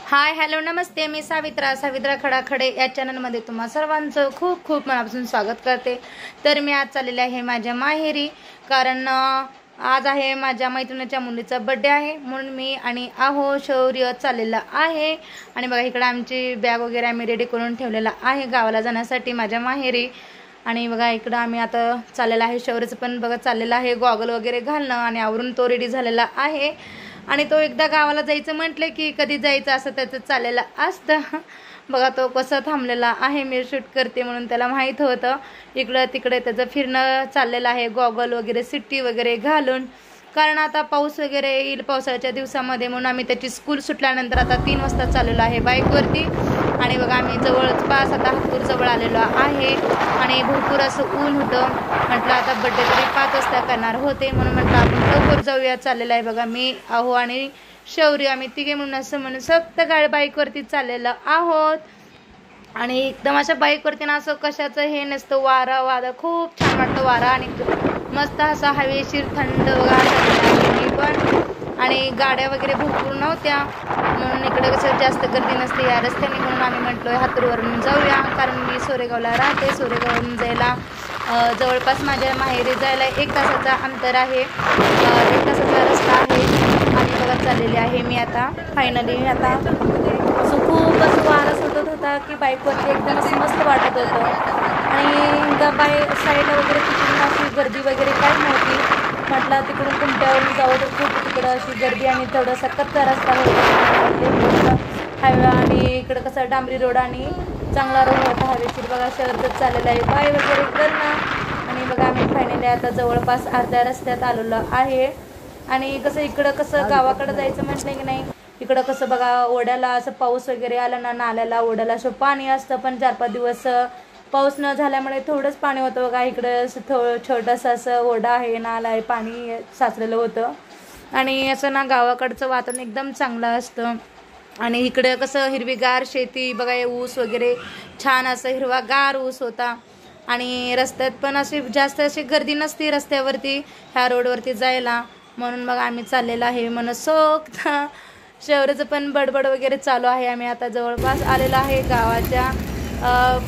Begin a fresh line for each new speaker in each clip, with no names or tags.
Hi hello नमस्ते, मी सावित्रा खडाखडे या चॅनलमध्ये तुम्हा सर्वांचं खूप खूप मनापासून स्वागत करते। तर मी आज चाललेले आहे माझ्या माहेरी, कारण आज आहे माझ्या मैत्रिणीच्या मुलीचा बर्थडे आहे, म्हणून मी आणि शौर्य चाललेला आहे। आणि बघा इकडे आमची बॅग वगैरे आम्ही रेडी करून ठेवलेला आहे गावाला जाण्यासाठी माझ्या माहेरी। आणि बघा इकडे आम्ही आता चाललेला आहे, शौर्यचं पण बघा चाललेला आहे गॉगल वगैरे घालणं आणि आवरून तो रेडी झालेला आहे। आणि तो एकदा गावाला जायचं म्हटलं की कधी जायचं असं त्याचं चाललेलं असतं। बघा तो कसं थांबलेला आहे, मी शूट करते म्हणून त्याला माहीत होतं। इकडं तिकडे त्याचं फिरणं चाललेलं आहे गॉगल वगैरे सिट्टी वगैरे घालून, कारण आता पाऊस वगैरे येईल पावसाळ्याच्या दिवसामध्ये, म्हणून आम्ही त्याची स्कूल सुटल्यानंतर आता 3 वाजता चाललेलो आहे बाईकवरती। आणि बघा आम्ही जवळपास आता हातूर जवळ आलेलो आहे आणि भरपूर असं ऊन होतं, म्हटलं आता बड्डे तरी 5 वाजता करणार होते, म्हणून म्हटलं आपण लवकर जाऊया। चाललेलं आहे बघा मी आणि शौर्य, आम्ही तिघे म्हणून असं म्हणून फक्त गाडी बाईकवरती चाललेलं आहोत। आणि एकदम अशा बाईकवरती ना असं कशाचं हे नसतं, वारा खूप छान वाटतं वारा, आणि मस्त असा हवेशीर थंड मी पण। आणि गाड्या वगैरे भरपूर नव्हत्या, म्हणून इकडे कसं जास्त गर्दी नसते या रस्त्याने, म्हणून आम्ही म्हटलो हातूरवरून जाऊया, कारण मी सोरेगावला राहते। सोरेगाववरून जायला जवळपास माझ्या माहेरी जायला 1 तासाचा अंतर आहे, 1 तासाचा रस्ता आहे। आणि बघा चाललेली आहे मी आता फायनली। आता असं खूप असं वारा सुटत होता की बाईकवरती एकदम असं मस्त वाटत होतं। आणि बाय साईडला वगैरे तिकडून अशी गर्दी वगैरे काही नव्हती, म्हटलं तिकडून कुमट्यावरून जावं तर खूप तिकडं अशी गर्दी आणि थोडासा कच्चा रस्ता होता हायवे, आणि इकडं कसं डांबरी रोड आणि चांगला रोड होता हवेशीर। बघा शहरातच चाललेलं आहे बाय वगैरे करणं। आणि बघा आम्ही फायनली आता जवळपास अर्ध्या रस्त्यात आलेलो आहे। आणि कसं इकडं कसं गावाकडं जायचं म्हटलं की नाही, इकडं कसं बघा ओढ्याला असं पाऊस वगैरे आला ना, नाल्याला ओढ्याला असं पाणी असतं, पण 4-5 दिवस पाऊस न झाल्यामुळे थोडंच पाणी होतं बघा। इकडं असं छोटंसं असं ओढा आहे, नाला आहे, पाणी साचलेलं होतं। आणि असं ना गावाकडचं वातावरण एकदम चांगलं असतं। आणि इकडं कसं हिरवीगार शेती बघा, ऊस वगैरे छान असं हिरवागार ऊस होता। आणि रस्त्यात पण अशी जास्त अशी गर्दी नसते रस्त्यावरती ह्या रोडवरती जायला, म्हणून मग आम्ही चाललेलं आहे मनसोक्त। शहराचं पण बडबड वगैरे चालू आहे। आम्ही आता जवळपास आलेलो आहे गावाच्या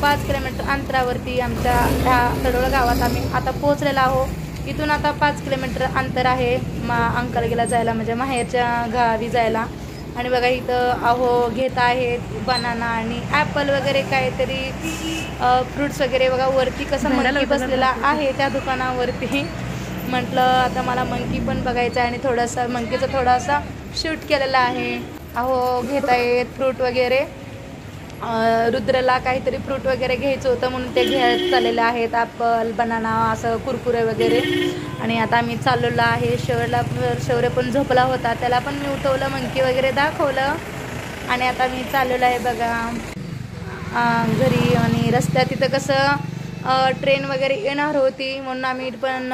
5 किलोमीटर अंतरावरती आमच्या ह्या तडोळ गावात आम्ही आता पोहोचलेलो आहोत। इथून आता 5 किलोमीटर अंतर आहे अंकलगीला जायला, म्हणजे माहेरच्या गावी जायला। आणि बघा इथं घेत आहेत बनाना आणि ॲपल वगैरे काहीतरी फ्रूट्स वगैरे। बघा वरती कसं मंकी बसलेला आहे त्या दुकानावरती, म्हटलं आता मला मंकी पण बघायचं आहे आणि थोडासा मंकीचा थोडासा शूट केलेला आहे। घेत आहेत फ्रूट वगैरे, रुद्रला काहीतरी फ्रूट वगैरे घ्यायचं होतं म्हणून ते घेत चाललेले आहेत, ॲपल बनाना असं कुरकुरे वगैरे। आणि आता आम्ही चाललेलो आहे शौर्य पण झोपला होता, त्याला पण मी उठवलं, मंकी वगैरे दाखवलं। आणि आता मी चाललेलो आहे बघा घरी। आणि रस्त्यात तिथं कसं ट्रेन वगैरे येणार होती, म्हणून आम्ही पण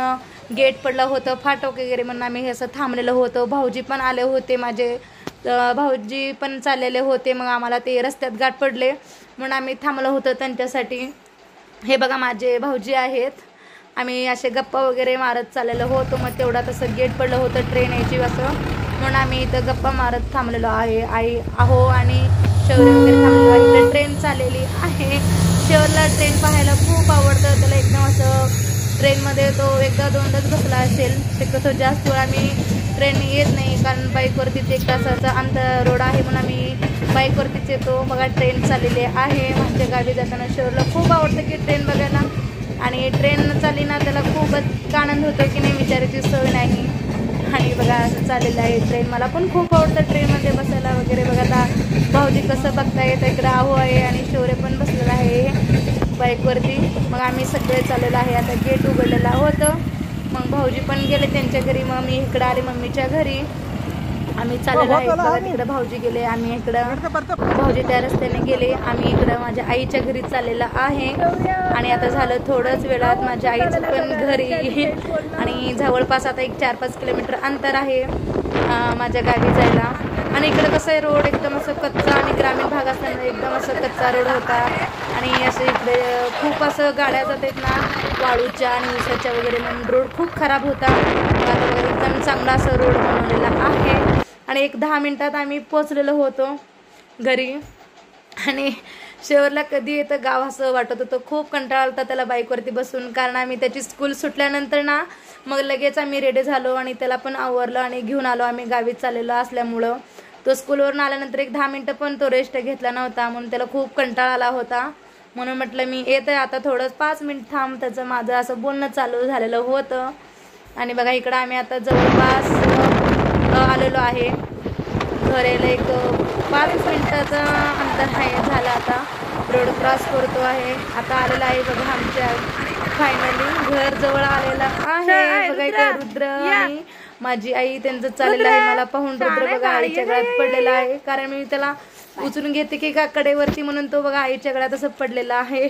गेट पडलं होतं फाटक वगैरे, म्हणून आम्ही असं थांबलेलं होतं। भाऊजी पण आले होते, माझे भाऊजी पण चाललेले होते, मग आम्हाला ते रस्त्यात गाठ पडले म्हणून आम्ही थांबलो होतो त्यांच्यासाठी। हे बघा माझे भाऊजी आहेत, आम्ही असे गप्पा वगैरे मारत चाललेलो होतो, मग तेवढा तसं गेट पडलं होतं ट्रेन यायची असं, म्हणून आम्ही इथं गप्पा मारत थांबलेलो आहे आणि शौर्य वगैरे थांबलेलो आहे। इकडे ट्रेन चाललेली आहे, शौर्यला ट्रेन पाहायला खूप आवडतं, त्याला एकदम असं ट्रेनमध्ये तो 1-2दाच बसला असेल, शक्यतो जास्त वेळ आम्ही ट्रेन येत नाही, कारण बाईकवरतीच 1 तासाचा अंतर रोड आहे, म्हणून आम्ही बाईकवरतीच येतो। बघा ट्रेन चाललेली आहे माझ्या गावी जाताना। शौर्यला खूप आवडतं की ट्रेन बघायला, आणि ट्रेन चालली ना त्याला खूपच आनंद होतो की नाही विचारायची सोय नाही। आणि बघा असं चाललेलं आहे ट्रेन, मला पण खूप आवडतं ट्रेनमध्ये बसायला वगैरे। बघा आता भाऊजी कसं बघतायत, इकडं आहे आणि शौर्य पण बसलेला आहे बाईकवरती। मग आम्ही सगळे चाललेलो आहे, आता गेट उघडलेलं होतं, मग भाऊजी पण गेले त्यांच्या घरी, मग मी इकडं आले मम्मीच्या घरी। आम्ही चाललेलो आहे बघा, तिकडं भाऊजी गेले, आम्ही इकडं भाऊजी त्या रस्त्याने गेले, आम्ही इकडं माझ्या आईच्या घरी चाललेलं आहे। आणि आता झालं थोडंच वेळात माझ्या आईचं पण घरी, आणि जवळपास आता 4-5 किलोमीटर अंतर आहे माझ्या गावी जायला। आणि इकडं कसं आहे रोड एकदम असं कच्चा, आणि ग्रामीण भाग असल्यामुळे एकदम असं कच्चा रोड होता, आणि असं इकडे खूप असं गाड्या जातात ना वाळूच्या आणि ऊसाच्या वगैरे, म्हणून रोड खूप खराब होता। आता एकदम चांगला असं रोड बनवलेला आहे, आणि 1-10 मिनिटात आम्ही पोचलेलो होतो। घरी. आणि शेवरला कधी येतं गाव असं वाटत होतं. खूप कंटाळा आला त्याला बाईकवरती बसून, कारण आम्ही त्याची स्कूल सुटल्यानंतर ना मग लगेच आम्ही रेडी झालो आणि त्याला पण आवरलं आणि घेऊन आलो आम्ही गावी चाललेलो असल्यामुळं. तो स्कूलवरून आल्यानंतर एक 10 मिनटं पण तो रेस्ट घेतला नव्हता, म्हणून त्याला खूप कंटाळा आला होता. म्हणून म्हटलं मी येते आता, थोडं 5 मिनिट थांब. त्याचं माझं असं बोलणं चालू झालेलं होतं. आणि बघा इकडं आम्ही आता जवळपास आलेलो आहे. घराला एक 5 मिनिटाचं अंतर आहे झालं. आता रोड क्रॉस करतो आहे. आता आलेला आहे बघा आमच्या फायनली घर जवळ आलेला आहे. बघा इकडे रुद्र आणि माझी आई त्यांचं चाललेलं आहे. मला पाहून रुद्र बघा आईच्या गळ्यात पडलेला आहे, कारण मी त्याला उचलून घेते की का कडेवरती, म्हणून तो बघा आईच्या गळ्यात असं पडलेला आहे.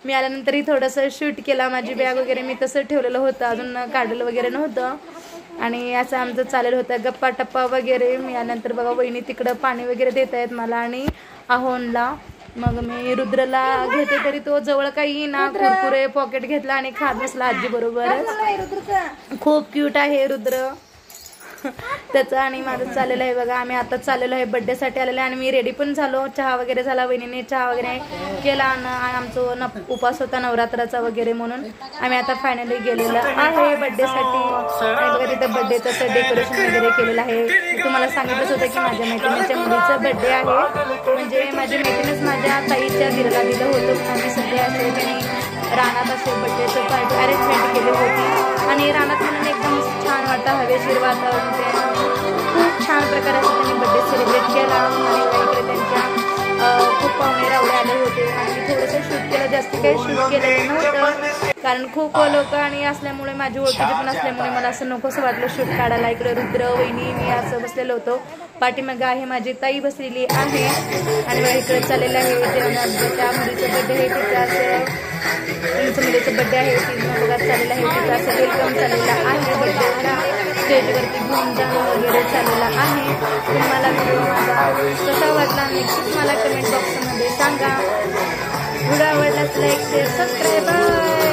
मी आल्यानंतरही थोडंसं शूट केला. माझी बॅग वगैरे मी तसं ठेवलेलं होतं, अजून काढलेलं वगैरे नव्हतं. आणि असं आमचं चालेलं होतं गप्पा टप्पा वगैरे. मी आल्यानंतर बघा वहिनी तिकडं पाणी वगैरे देत आहेत मला आणि आहोनला. मग मी रुद्रला घेते तरी तो जवळ काही ना, कुरकुरे पॉकेट घेतला आणि खात बसला आजी बरोबरच. खूप क्यूट आहे रुद्र त्याचं. आणि माझं चाललेलं आहे बघा. आम्ही आता चाललेलो आहे बड्डेसाठी आलेलं आहे आणि मी रेडी पण झालो. चहा वगैरे झाला, वहिनीने चहा वगैरे केला आणि आमचा उपास होता नवरात्राचा वगैरे, म्हणून आम्ही आता फायनली गेलेलो आहे बड्डेसाठी. आणि बघा तिथं बड्डेचं असं डेकोरेशन वगैरे केलेलं आहे. मी तुम्हाला सांगितलंच होतं की माझ्या मैत्रिणीच्या मुलीचं बड्डे आहे. म्हणजे माझी मैत्रीणच माझ्या ताईच्या दिराला दिलं होतं. आम्ही सध्या असे त्यांनी रानात असे बड्डेचं पार्टी अरेंजमेंट केली होती आणि रानात म्हणून एकदम छान वाटतं, हवेशीर वातावरण. खूप छान प्रकारे असं त्यांनी बड्डे सेलिब्रेट केला. आणि इकडे त्यांच्या खूप पाहुणे रावळे आले होते आणि मी थोडंसं शूट केलं, जास्त काही शूट केलेलं नव्हतं, कारण खूप लोक आणि असल्यामुळे माझी ओळखीचे पण असल्यामुळे मला असं नकोसं वाटलं शूट काढायला. इकडे रुद्र वहिनी मी असं बसलेलो होतो. पाठीमागं आहे माझी ताई बसलेली आहे आणि मला इकडे चाललेलं आहे त्या मुलीचं बड्डे आहे. तिचं असं त्यांचं मुलीचं बड्डे आहे, तिथं बघा चाललेलं आहे. तिचं असं वेलकम चाललेलं आहे बड्डेला. स्टेजवरती घेऊन जाणं वगैरे चाललेलं आहे. तुम्हाला व्हिडिओ माझा कसा वाटला नक्कीच मला कमेंट बॉक्समध्ये सांगा. व्हिडिओ आवडला लाईक शेअर सबस्क्राईब.